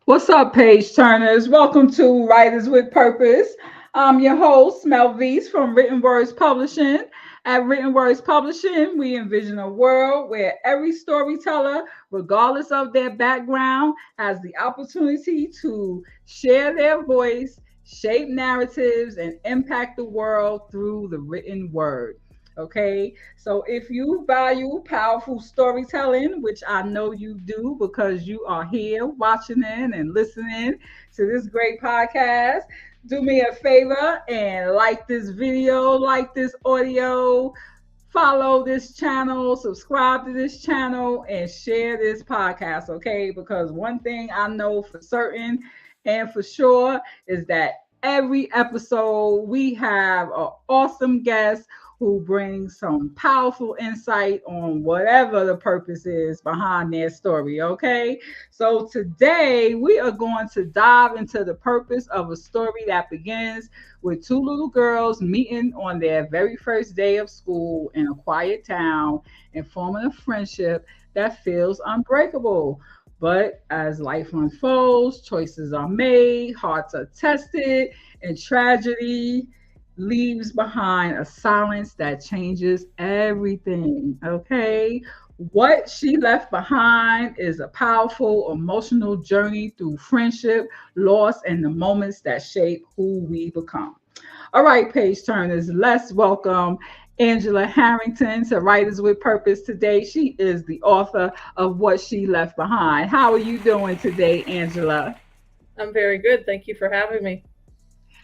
What's up, page turners? Welcome to Writers with Purpose. I'm your host, Melvise from Written Words Publishing. At Written Words Publishing, we envision a world where every storyteller, regardless of their background, has the opportunity to share their voice, shape narratives, and impact the world through the written word. Okay, so if you value powerful storytelling, which I know you do because you are here watching in and listening to this great podcast, do me a favor and like this video, like this audio, follow this channel, subscribe to this channel, and share this podcast, okay? Because one thing I know for certain and for sure is that every episode we have an awesome guest who brings some powerful insight on whatever the purpose is behind their story, okay? So today we are going to dive into the purpose of a story that begins with two little girls meeting on their very first day of school in a quiet town and forming a friendship that feels unbreakable. But as life unfolds, choices are made, hearts are tested, and tragedy leaves behind a silence that changes everything. Okay. What she left behind is a powerful emotional journey through friendship, loss, and the moments that shape who we become. All right, page turners, let's welcome Angela Harrington to Writers with Purpose today. She is the author of What She Left Behind. How are you doing today, Angela? I'm very good. Thank you for having me.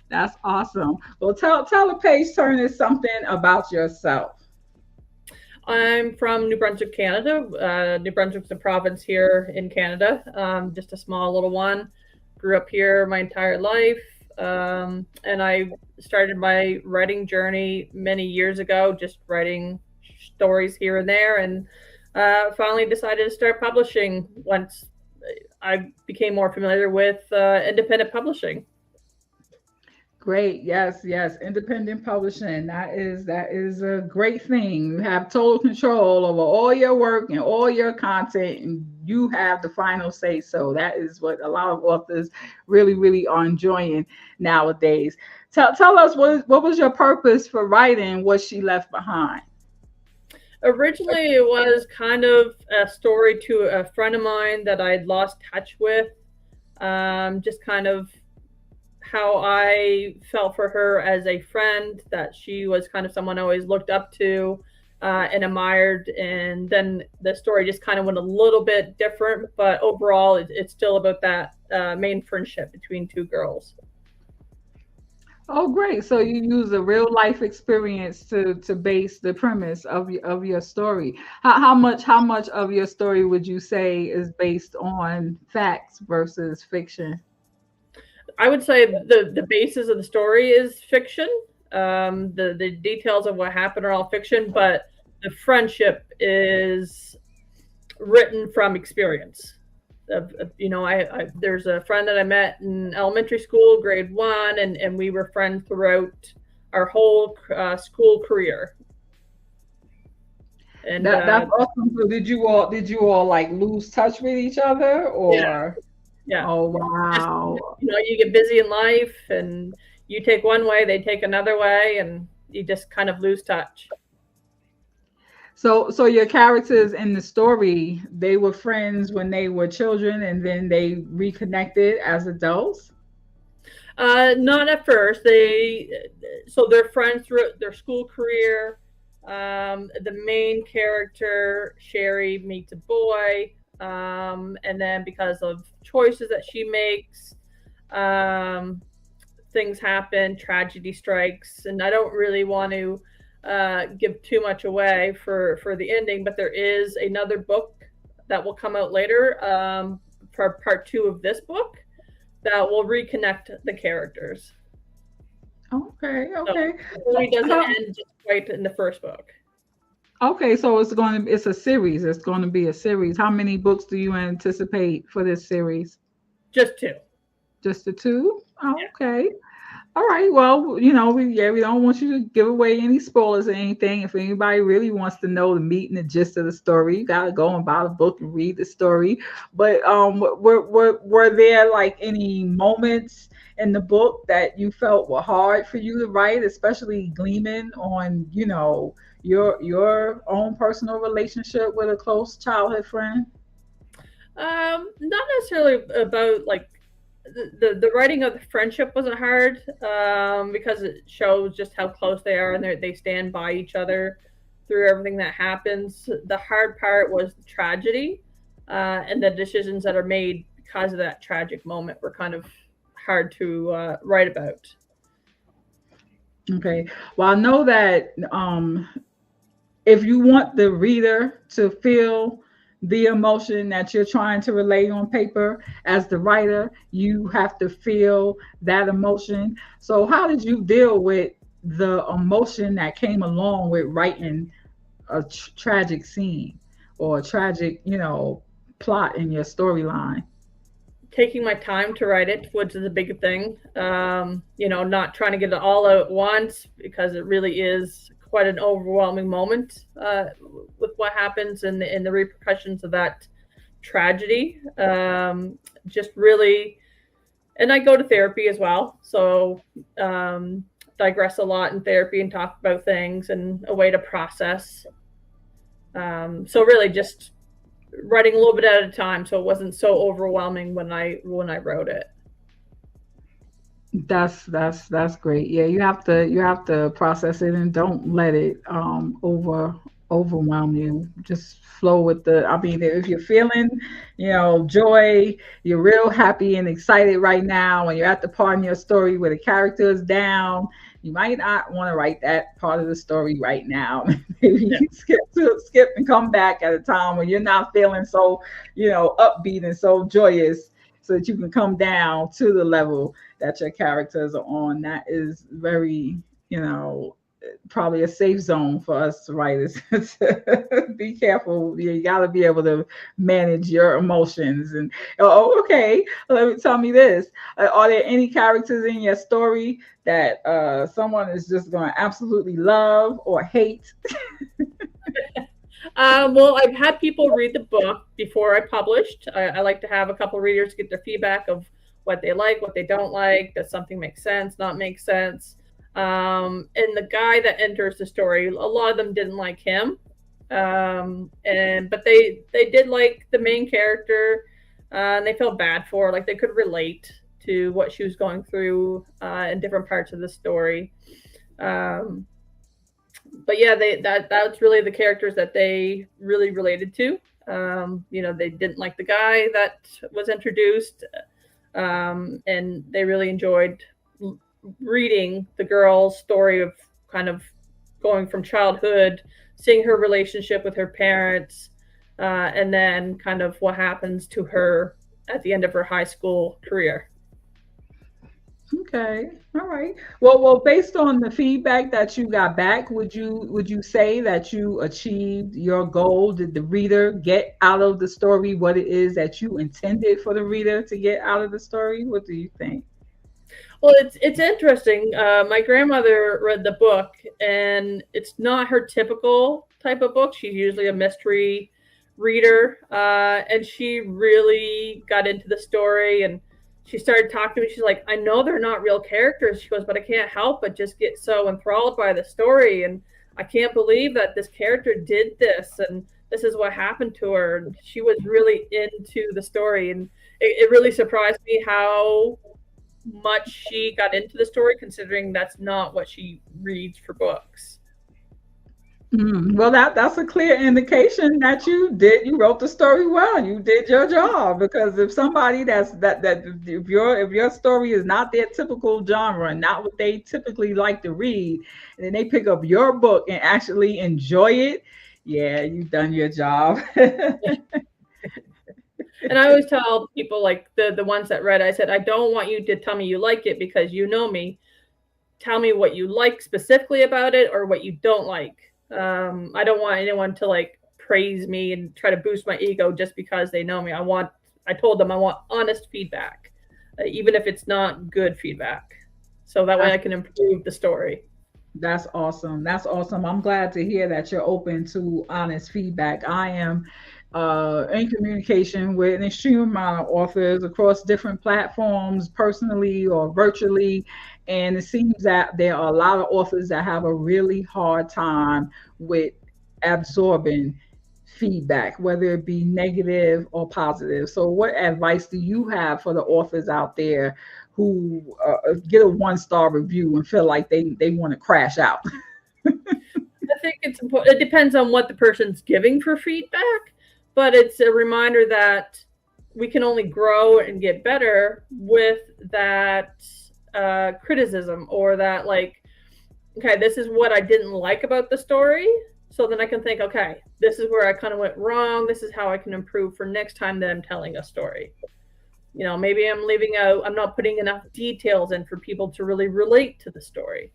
That's awesome. Well, tell the page turners something about yourself. I'm from New Brunswick, Canada. New Brunswick's a province here in Canada, just a small little one. Grew up here my entire life, and I started my writing journey many years ago, just writing stories here and there, and finally decided to start publishing once I became more familiar with independent publishing. Great. Yes, yes. Independent publishing. That is a great thing. You have total control over all your work and all your content, and you have the final say. So that is what a lot of authors really are enjoying nowadays. Tell us what was your purpose for writing What She Left Behind? Originally, it was kind of a story to a friend of mine that I'd lost touch with. Just kind of how I felt for her as a friend, that she was kind of someone I always looked up to and admired. And then the story just kind of went a little bit different, but overall, it's still about that main friendship between two girls. Oh, great. So you use a real life experience to base the premise of your story. How much of your story would you say is based on facts versus fiction? I would say the basis of the story is fiction. The details of what happened are all fiction, but the friendship is written from experience. There's a friend that I met in elementary school, grade one, and we were friends throughout our whole school career. And that's awesome. So did you all like lose touch with each other yeah, or? yeah. Oh Just, wow. you get busy in life, and you take one way, they take another way, and you just kind of lose touch. So your characters in the story, they were friends when they were children and then they reconnected as adults? Not at first. So they're friends throughout their school career. The main character, Sherry, meets a boy, and then because of choices that she makes, um, things happen, tragedy strikes, and I don't really want to give too much away for the ending, but there is another book that will come out later, for part two of this book, that will reconnect the characters. Okay, So okay. the story doesn't How- end just right in the first book. Okay, so it's a series. It's going to be a series. How many books do you anticipate for this series? Just two. Just the two? Oh, Yeah. okay. All right. Well, we don't want you to give away any spoilers or anything. If anybody really wants to know the meat and the gist of the story, you gotta go and buy the book and read the story. But were there like any moments in the book that you felt were hard for you to write, especially gleaming on, your own personal relationship with a close childhood friend? Not necessarily about like the writing of the friendship wasn't hard, because it shows just how close they are and they stand by each other through everything that happens. The hard part was the tragedy, and the decisions that are made because of that tragic moment were kind of hard to write about. Okay. Well, I know that if you want the reader to feel the emotion that you're trying to relay on paper as the writer, you have to feel that emotion. So, how did you deal with the emotion that came along with writing a tragic scene or a tragic, plot in your storyline? Taking my time to write it, which is a big thing. Not trying to get it all out at once because it really is quite an overwhelming moment, with what happens and the repercussions of that tragedy. Just really, and I go to therapy as well, so digress a lot in therapy and talk about things and a way to process. So really, just writing a little bit at a time, so it wasn't so overwhelming when I wrote it. That's great. Yeah, you have to process it and don't let it overwhelm you. Just flow with the. I mean, if you're feeling, joy, you're real happy and excited right now, and you're at the part in your story where the character is down. You might not want to write that part of the story right now. Yeah. Maybe skip and come back at a time when you're not feeling so, upbeat and so joyous, so that you can come down to the level that your characters are on. That is very, probably a safe zone for us writers. To be careful. You got to be able to manage your emotions. And oh, okay. Let me tell me this: are there any characters in your story that someone is just going to absolutely love or hate? Well, I've had people read the book before I published. I like to have a couple readers get their feedback of what they like, what they don't like, does something make sense, not make sense. And the guy that enters the story, a lot of them didn't like him, and but they did like the main character, and they felt bad for her, like they could relate to what she was going through in different parts of the story. Um, but yeah, that's really the characters that they really related to. They didn't like the guy that was introduced, and they really enjoyed reading the girl's story of kind of going from childhood, seeing her relationship with her parents, and then kind of what happens to her at the end of her high school career. Okay. All right. Well, based on the feedback that you got back, would you say that you achieved your goal? Did the reader get out of the story what it is that you intended for the reader to get out of the story? What do you think? Well, it's interesting. My grandmother read the book, and it's not her typical type of book. She's usually a mystery reader, and she really got into the story. And she started talking to me. She's like, "I know they're not real characters." She goes, "But I can't help but just get so enthralled by the story, and I can't believe that this character did this, and this is what happened to her." And she was really into the story, and it really surprised me how much she got into the story, considering that's not what she reads for books. Well, that's a clear indication that you wrote the story well. You did your job, because if somebody that if your story is not their typical genre and not what they typically like to read, and then they pick up your book and actually enjoy it, yeah, you've done your job. And I always tell people, like the ones that read, I said, I don't want you to tell me you like it because you know me. Tell me what you like specifically about it or what you don't like. I don't want anyone to like praise me and try to boost my ego just because they know me. I told them I want honest feedback, even if it's not good feedback. so that way That's I can improve the story. That's awesome. That's awesome. I'm glad to hear that you're open to honest feedback. I am in communication with an extreme amount of authors across different platforms, personally or virtually. And it seems that there are a lot of authors that have a really hard time with absorbing feedback, whether it be negative or positive. So, what advice do you have for the authors out there who get a 1-star review and feel like they want to crash out? I think it's important. It depends on what the person's giving for feedback, but it's a reminder that we can only grow and get better with that criticism, or that, like, okay, this is what I didn't like about the story. So then I can think, okay, this is where I kind of went wrong. This is how I can improve for next time that I'm telling a story. Maybe I'm not putting enough details in for people to really relate to the story.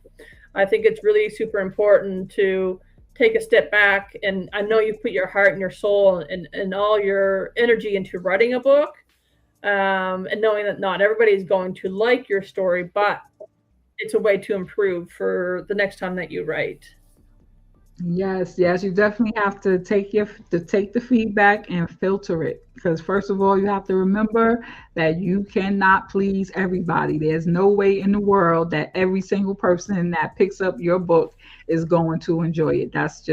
I think it's really super important to take a step back. And I know you've put your heart and your soul and all your energy into writing a book, and knowing that not everybody is going to like your story, but it's a way to improve for the next time that you write. Yes, yes, you definitely have to take the feedback and filter it. Because first of all, you have to remember that you cannot please everybody. There's no way in the world that every single person that picks up your book is going to enjoy it. That's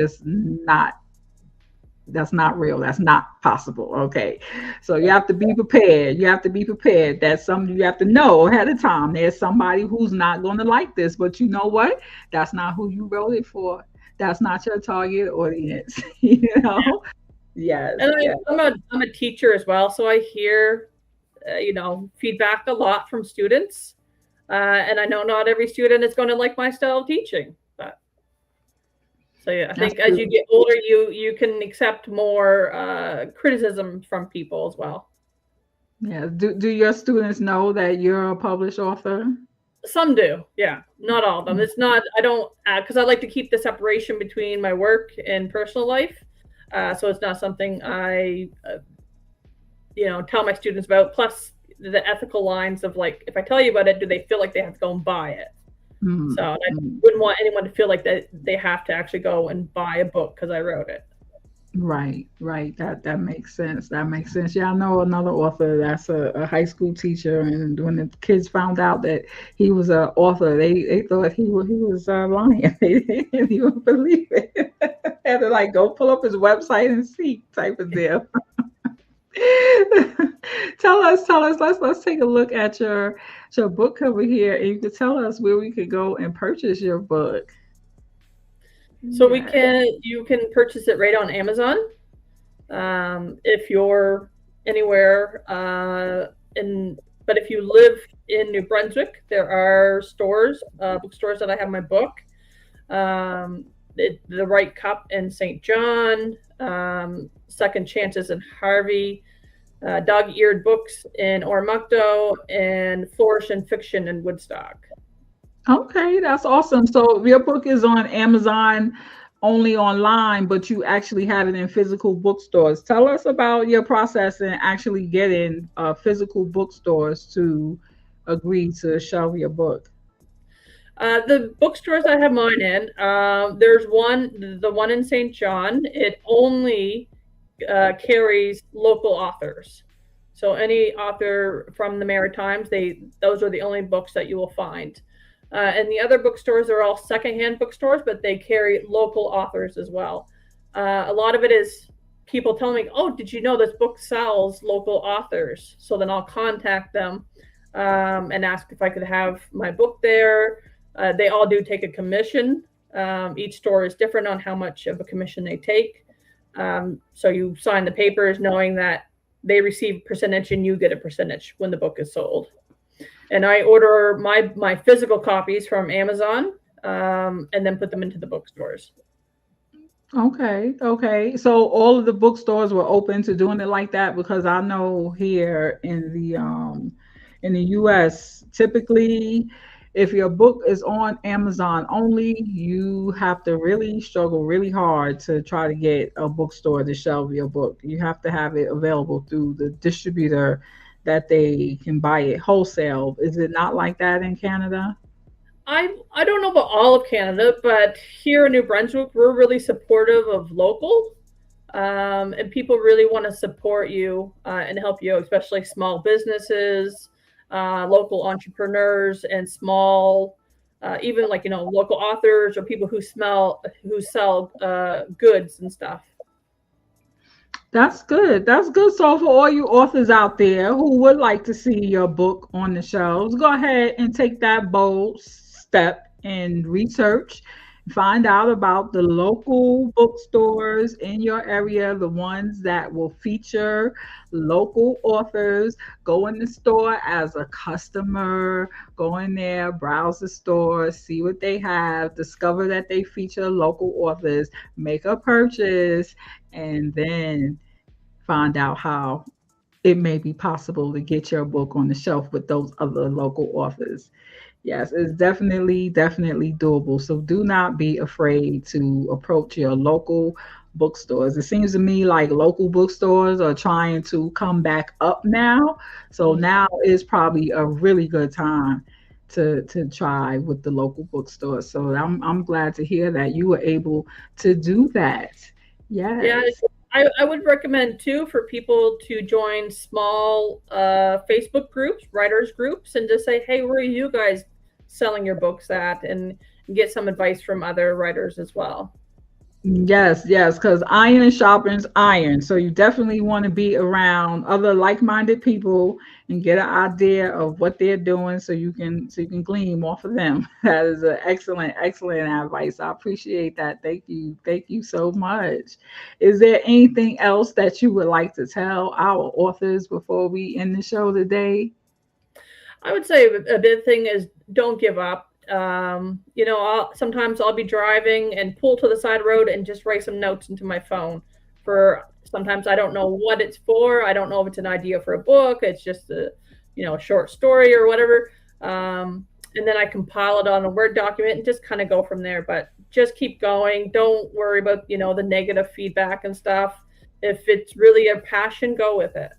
not real. That's not possible. Okay. So you have to be prepared. You have to be prepared that you have to know ahead of time there's somebody who's not going to like this. But you know what? That's not who you wrote it for. That's not your target audience. You know? Yes, And yes. I'm a teacher as well, so I hear feedback a lot from students, and I know not every student is going to like my style of teaching. But so yeah, I That's think as you good. get older, you can accept more criticism from people as well. Yeah. Do your students know that you're a published author? Some do, yeah, not all of them. It's not. I don't, because I like to keep the separation between my work and personal life. So it's not something I tell my students about. Plus the ethical lines of, like, if I tell you about it, do they feel like they have to go and buy it? So Mhm, I mhm. wouldn't want anyone to feel like that they have to actually go and buy a book because I wrote it. Right, right. That makes sense. That makes sense. Yeah, I know another author that's a high school teacher, and when the kids found out that he was an author, they thought he was lying. They didn't even believe it. Had to like go pull up his website and see type of deal. Tell us. Let's take a look at your book cover here, and you can tell us where we could go and purchase your book. So Yeah. you can purchase it right on Amazon. If you're anywhere in, but if you live in New Brunswick, there are bookstores that I have my book. The Right Cup in St. John, Second Chances in Harvey, Dog Eared Books in Ormocto, and Flourish and Fiction in Woodstock. Okay, that's awesome. So your book is on Amazon only online, but you actually have it in physical bookstores. Tell us about your process in actually getting physical bookstores to agree to shelve your book. The bookstores I have mine in, there's the one in St. John. It only carries local authors. So any author from the Maritimes, those are the only books that you will find. And the other bookstores are all secondhand bookstores, but they carry local authors as well. A lot of it is people telling me, "Oh, did you know this book sells local authors?" So then I'll contact them and ask if I could have my book there. They all do take a commission. Each store is different on how much of a commission they take. So you sign the papers knowing that they receive percentage and you get a percentage when the book is sold. And I order my physical copies from Amazon, and then put them into the bookstores. Okay, okay. So all of the bookstores were open to doing it like that because I know here in the US, typically if your book is on Amazon only, you have to really struggle really hard to try to get a bookstore to shelve your book. You have to have it available through the distributor that they can buy it wholesale. Is it not like that in Canada? I don't know about all of Canada, but here in New Brunswick, we're really supportive of local, and people really want to support you and help you, especially small businesses, local entrepreneurs, and small, even like local authors or people who sell goods and stuff. That's good. That's good. So, for all you authors out there who would like to see your book on the shelves, go ahead and take that bold step and research. Find out about the local bookstores in your area, the ones that will feature local authors. Go in the store as a customer, go in there, browse the store, see what they have, discover that they feature local authors, make a purchase, and then find out how it may be possible to get your book on the shelf with those other local authors. Yes, it's definitely doable. So do not be afraid to approach your local bookstores. It seems to me like local bookstores are trying to come back up now. So Mhm. now is probably a really good time to try with the local bookstores. So I'm glad to hear that you were able to do that. Yeah, Yes. I would recommend too for people to join small Facebook groups, writers groups, and just say, hey, where are you guys selling your books at? And get some advice from other writers as well. Yes, yes, because iron sharpens iron. So you definitely want to be around other like-minded people and get an idea of what they're doing so you can glean off of them. That is an excellent advice. I appreciate that. Thank you so much. Is there anything else that you would like to tell our authors before we end the show today? I would say a big thing is don't give up. Sometimes I'll be driving and pull to the side of the road and just write some notes into my phone. For sometimes I don't know what it's for. I don't know if it's an idea for a book. It's just a short story or whatever. And then I compile it on a Word document and just kind of go from there. But just keep going. Don't worry about the negative feedback and stuff. If it's really a passion, go with it.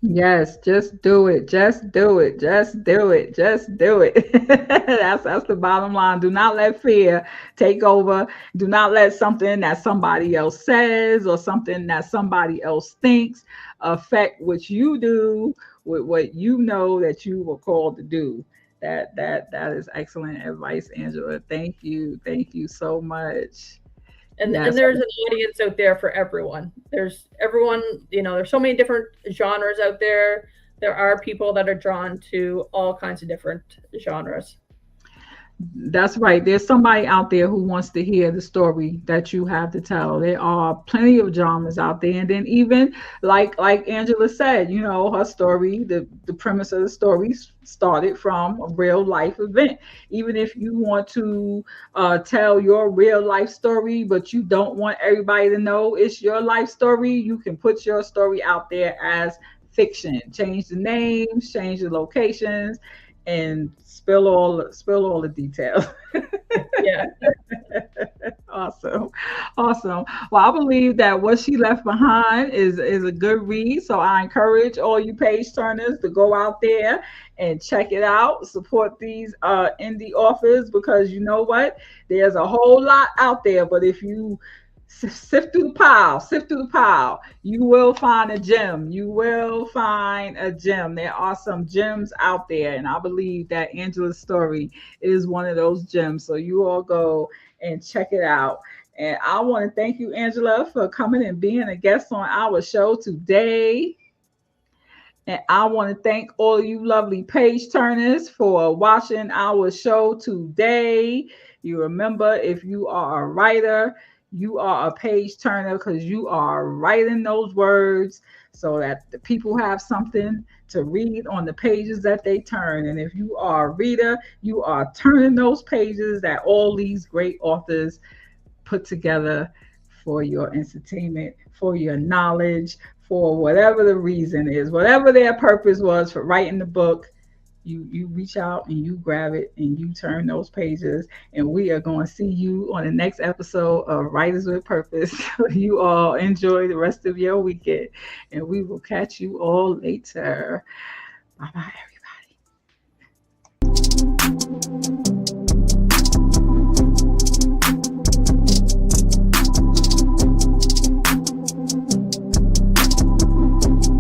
Yes, just do it. Just do it. Just do it. Just do it. That's the bottom line. Do not let fear take over. Do not let something that somebody else says or something that somebody else thinks affect what you do with what you know that you were called to do. That is excellent advice, Angela. Thank you. Thank you so much. And Yes. there's an audience out there for everyone. There's everyone, there's so many different genres out there. There are people that are drawn to all kinds of different genres. That's right. There's somebody out there who wants to hear the story that you have to tell. There are plenty of dramas out there, and then even like Angela said, her story, the premise of the story started from a real life event. Even if you want to tell your real life story, but you don't want everybody to know it's your life story, you can put your story out there as fiction. Change the names, change the locations, and spill all the details. Yeah. Awesome, awesome. Well, I believe that what she left behind is a good read. So I encourage all you page turners to go out there and check it out. Support these indie authors because you know what? There's a whole lot out there, but if you sift through the pile, you will find a gem. You will find a gem. There are some gems out there, and I believe that Angela's story is one of those gems. So you all go and check it out. And I want to thank you, Angela, for coming and being a guest on our show today. And I want to thank all you lovely page turners for watching our show today. You remember, if you are a writer, you are a page turner because you are writing those words so that the people have something to read on the pages that they turn. And if you are a reader, you are turning those pages that all these great authors put together for your entertainment, for your knowledge, for whatever the reason is, whatever their purpose was for writing the book. You reach out and you grab it and you turn those pages, and we are going to see you on the next episode of Writers with Purpose. You all enjoy the rest of your weekend, and we will catch you all later. Bye bye.